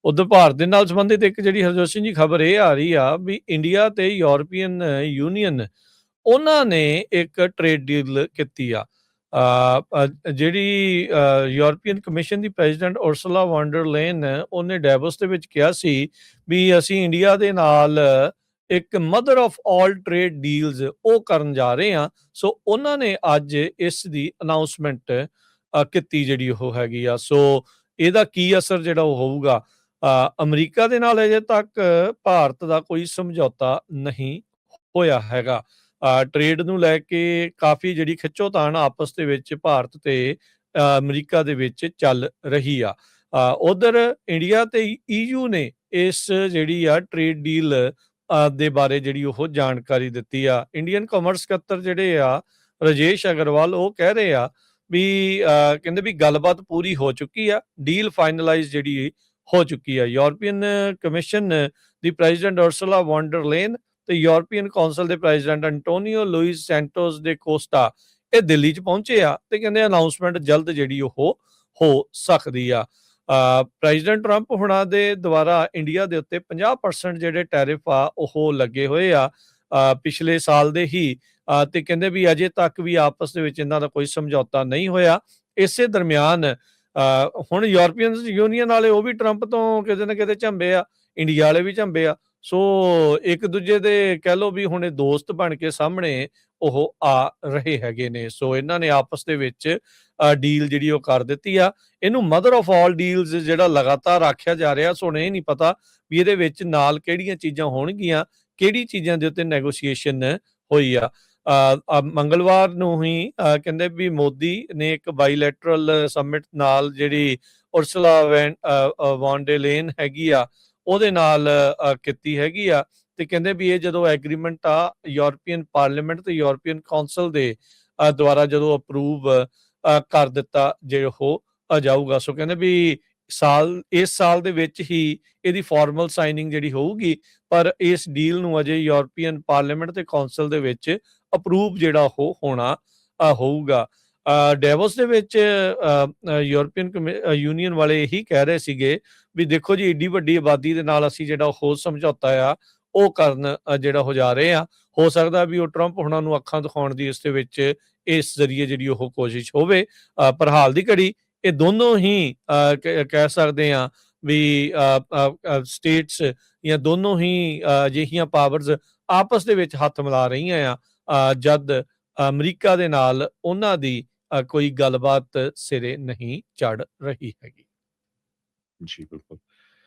ਉਧਰ ਭਾਰਤ ਦੇ ਨਾਲ ਸੰਬੰਧਿਤ ਇੱਕ ਜਿਹੜੀ ਹਰਜੋਤ ਸਿੰਘ ਜੀ ਖਬਰ ਇਹ ਆ ਰਹੀ ਆ ਵੀ ਇੰਡੀਆ ਤੇ ਯੂਰਪੀਅਨ ਯੂਨੀਅਨ ਉਹਨਾਂ ਨੇ ਇੱਕ ਟ੍ਰੇਡ ਡੀਲ ਕੀਤੀ ਆ। ਜਿਹੜੀ ਯੂਰਪੀਅਨ ਕਮਿਸ਼ਨ ਦੀ ਪ੍ਰੈਜ਼ੀਡੈਂਟ ਉਰਸੁਲਾ ਵੌਨ ਡਰ ਲੇਨ ਉਹਨੇ ਡੈਵੋਸ ਦੇ ਵਿੱਚ ਕਿਹਾ ਸੀ ਵੀ ਅਸੀਂ ਇੰਡੀਆ ਦੇ ਨਾਲ ਇੱਕ mother of all trade deals ਉਹ ਕਰਨ ਜਾ ਰਹੇ ਹਾਂ। ਸੋ ਉਹਨਾਂ ਨੇ ਅੱਜ ਇਸ ਦੀ ਅਨਾਉਂਸਮੈਂਟ ਕੀਤੀ ਜਿਹੜੀ ਉਹ ਹੈਗੀ ਆ। ਸੋ ਇਹਦਾ ਕੀ ਅਸਰ ਜਿਹੜਾ ਉਹ ਹੋਊਗਾ, ਅਮਰੀਕਾ ਦੇ ਨਾਲ ਅਜੇ ਤੱਕ ਭਾਰਤ ਦਾ ਕੋਈ ਸਮਝੌਤਾ ਨਹੀਂ ਹੋਇਆ ਹੈਗਾ। ਟ੍ਰੇਡ ਨੂੰ ਲੈ ਕੇ ਕਾਫੀ ਜਿਹੜੀ ਖਿੱਚੋਤਾਣ ਆਪਸ ਦੇ ਵਿੱਚ ਭਾਰਤ ਤੇ ਅਮਰੀਕਾ ਦੇ ਵਿੱਚ ਚੱਲ ਰਹੀ ਆ। ਉਧਰ ਇੰਡੀਆ ਤੇ EU ਨੇ ਇਸ ਜਿਹੜੀ ਆ ਟ੍ਰੇਡ ਡੀਲ ਦੇ ਬਾਰੇ ਜਿਹੜੀ ਉਹ ਜਾਣਕਾਰੀ ਦਿੱਤੀ ਆ। ਇੰਡੀਅਨ ਕਾਮਰਸ ਸਕੱਤਰ ਜਿਹੜੇ ਆ ਰਾਜੇਸ਼ ਅਗਰਵਾਲ ਉਹ ਕਹਿ ਰਹੇ ਆ ਵੀ ਕਹਿੰਦੇ ਵੀ ਗੱਲਬਾਤ ਪੂਰੀ ਹੋ ਚੁੱਕੀ ਆ, ਡੀਲ ਫਾਈਨਲਾਈਜ਼ ਜਿਹੜੀ ਹੋ ਚੁੱਕੀ ਆ। ਯੂਰਪੀਅਨ ਕਮਿਸ਼ਨ ਦੀ ਪ੍ਰੈਜ਼ੀਡੈਂਟ ਉਰਸੁਲਾ ਵੌਨ ਡਰ ਲੇਨ ਤੇ ਯੂਰਪੀਅਨ ਕੌਂਸਲ ਦੇ ਪ੍ਰੈਜ਼ੀਡੈਂਟ ਐਂਟੋਨੀਓ ਲੂਇਸ ਸੈਂਟੋਸ ਦੇ ਕੋਸਟਾ ਇਹ ਦਿੱਲੀ 'ਚ ਪਹੁੰਚੇ ਆ ਤੇ ਕਹਿੰਦੇ ਅਨਾਉਂਸਮੈਂਟ ਜਲਦ ਜਿਹੜੀ ਉਹ ਹੋ ਸਕਦੀ ਆ। ਪ੍ਰੈਜ਼ੀਡੈਂਟ ਟਰੰਪ ਹੁਣਾਂ ਦੇ ਦੁਆਰਾ ਇੰਡੀਆ ਦੇ ਉੱਤੇ 50% ਜਿਹੜੇ ਟੈਰਿਫ ਆ ਉਹ ਲੱਗੇ ਹੋਏ ਆ ਪਿਛਲੇ ਸਾਲ ਦੇ ਹੀ, ਤੇ ਕਹਿੰਦੇ ਵੀ ਅਜੇ ਤੱਕ ਵੀ ਆਪਸ ਦੇ ਵਿੱਚ ਇਹਨਾਂ ਦਾ ਕੋਈ ਸਮਝੌਤਾ ਨਹੀਂ ਹੋਇਆ। ਇਸੇ ਦਰਮਿਆਨ ਹੁਣ ਯੂਰਪੀਅਨ ਯੂਨੀਅਨ ਵਾਲੇ ਉਹ ਵੀ ਟਰੰਪ ਤੋਂ ਕਿਤੇ ਨਾ ਕਿਤੇ ਝੰਬੇ ਆ, ਇੰਡੀਆ ਵਾਲੇ ਵੀ ਝੰਬੇ ਆ। ਸੋ ਇੱਕ ਦੂਜੇ ਦੇ ਕਹਿ ਲਓ ਵੀ ਹੁਣ ਇਹ ਦੋਸਤ ਬਣ ਕੇ ਸਾਹਮਣੇ ਉਹ ਆ ਰਹੇ ਹੈਗੇ ਨੇ। ਸੋ ਇਹਨਾਂ ਨੇ ਆਪਸ ਦੇ ਵਿੱਚ ਡੀਲ ਜਿਹੜੀ ਉਹ ਕਰ ਦਿੱਤੀ ਆ। ਇਹਨੂੰ ਮਦਰ ਆਫ ਆਲ ਡੀਲਸ ਜਿਹੜਾ ਲਗਾਤਾਰ ਆਖਿਆ ਜਾ ਰਿਹਾ। ਸੋ ਇਹ ਨਹੀਂ ਪਤਾ ਵੀ ਇਹਦੇ ਵਿੱਚ ਨਾਲ ਕਿਹੜੀਆਂ ਚੀਜ਼ਾਂ ਹੋਣਗੀਆਂ, ਕਿਹੜੀ ਚੀਜ਼ਾਂ ਦੇ ਉੱਤੇ ਨੈਗੋਸ਼ੀਏਸ਼ਨ ਹੋਈ ਆ। ਮੰਗਲਵਾਰ ਨੂੰ ਹੀ ਕਹਿੰਦੇ ਵੀ ਮੋਦੀ ਨੇ ਇੱਕ ਬਾਈਲੈਟਰਲ ਸਮਿਟ ਨਾਲ ਜਿਹੜੀ ਉਰਸੁਲਾ ਵੌਨ ਡਰ ਲੇਨ ਹੈਗੀ ਆ ਉਹਦੇ ਨਾਲ ਕੀਤੀ ਹੈਗੀ ਆ। ਤੇ ਕਹਿੰਦੇ ਵੀ ਇਹ ਜਦੋਂ ਐਗਰੀਮੈਂਟ ਆ ਯੂਰਪੀਅਨ ਪਾਰਲੀਮੈਂਟ ਤੇ ਯੂਰਪੀਅਨ ਕੌਂਸਲ ਦੇ ਦੁਆਰਾ ਜਦੋਂ ਅਪਰੂਵ ਕਰ ਦਿੱਤਾ ਜੇ ਉਹ ਜਾਊਗਾ। ਸੋ ਕਹਿੰਦੇ ਵੀ ਇਸ ਸਾਲ ਦੇ ਵਿੱਚ ਹੀ ਇਹਦੀ ਫਾਰਮਲ ਸਾਈਨਿੰਗ ਜਿਹੜੀ ਹੋਊਗੀ, ਪਰ ਇਸ ਡੀਲ ਨੂੰ ਅਜੇ ਯੂਰਪੀਅਨ ਪਾਰਲੀਮੈਂਟ ਤੇ ਕੌਂਸਲ ਦੇ ਵਿੱਚ ਅਪਰੂਵ ਜਿਹੜਾ ਉਹ ਹੋਣਾ ਹੋਊਗਾ। ਡੈਵੋਸ ਦੇ ਵਿੱਚ ਯੂਰਪੀਅਨ ਯੂਨੀਅਨ ਵਾਲੇ ਇਹੀ ਕਹਿ ਰਹੇ ਸੀਗੇ ਵੀ ਦੇਖੋ ਜੀ ਏਡੀ ਵੱਡੀ ਆਬਾਦੀ ਦੇ ਨਾਲ ਅਸੀਂ ਜਿਹੜਾ ਉਹ ਸਮਝੌਤਾ ਆ ਉਹ ਕਰਨ ਜਿਹੜਾ ਹੋ ਜਾ ਰਹੇ ਆ। ਹੋ ਸਕਦਾ ਵੀ ਉਹ ਟਰੰਪ ਹੁਣਾਂ ਨੂੰ ਅੱਖਾਂ ਦਿਖਾਉਣ ਦੀ ਇਸ ਦੇ ਵਿੱਚ ਇਸ ਜ਼ਰੀਏ ਜਿਹੜੀ ਉਹ ਕੋਸ਼ਿਸ਼ ਹੋਵੇ। ਪਰ ਹਾਲ ਦੀ ਘੜੀ ਇਹ ਦੋਨੋਂ ਹੀ ਕਹਿ ਸਕਦੇ ਆ ਵੀ ਸਟੇਟਸ ਜਾਂ ਦੋਨੋਂ ਹੀ ਅਜਿਹੀਆਂ ਪਾਵਰਸ ਆਪਸ ਦੇ ਵਿੱਚ ਹੱਥ ਮਿਲਾ ਰਹੀਆਂ ਆ ਜਦ ਅਮਰੀਕਾ ਦੇ ਨਾਲ ਉਹਨਾਂ ਦੀ ਕੋਈ ਗੱਲਬਾਤ ਸਿਰੇ ਨਹੀਂ ਚੜ ਰਹੀ ਹੈਗੀ। ਜੀ ਬਿਲਕੁਲ।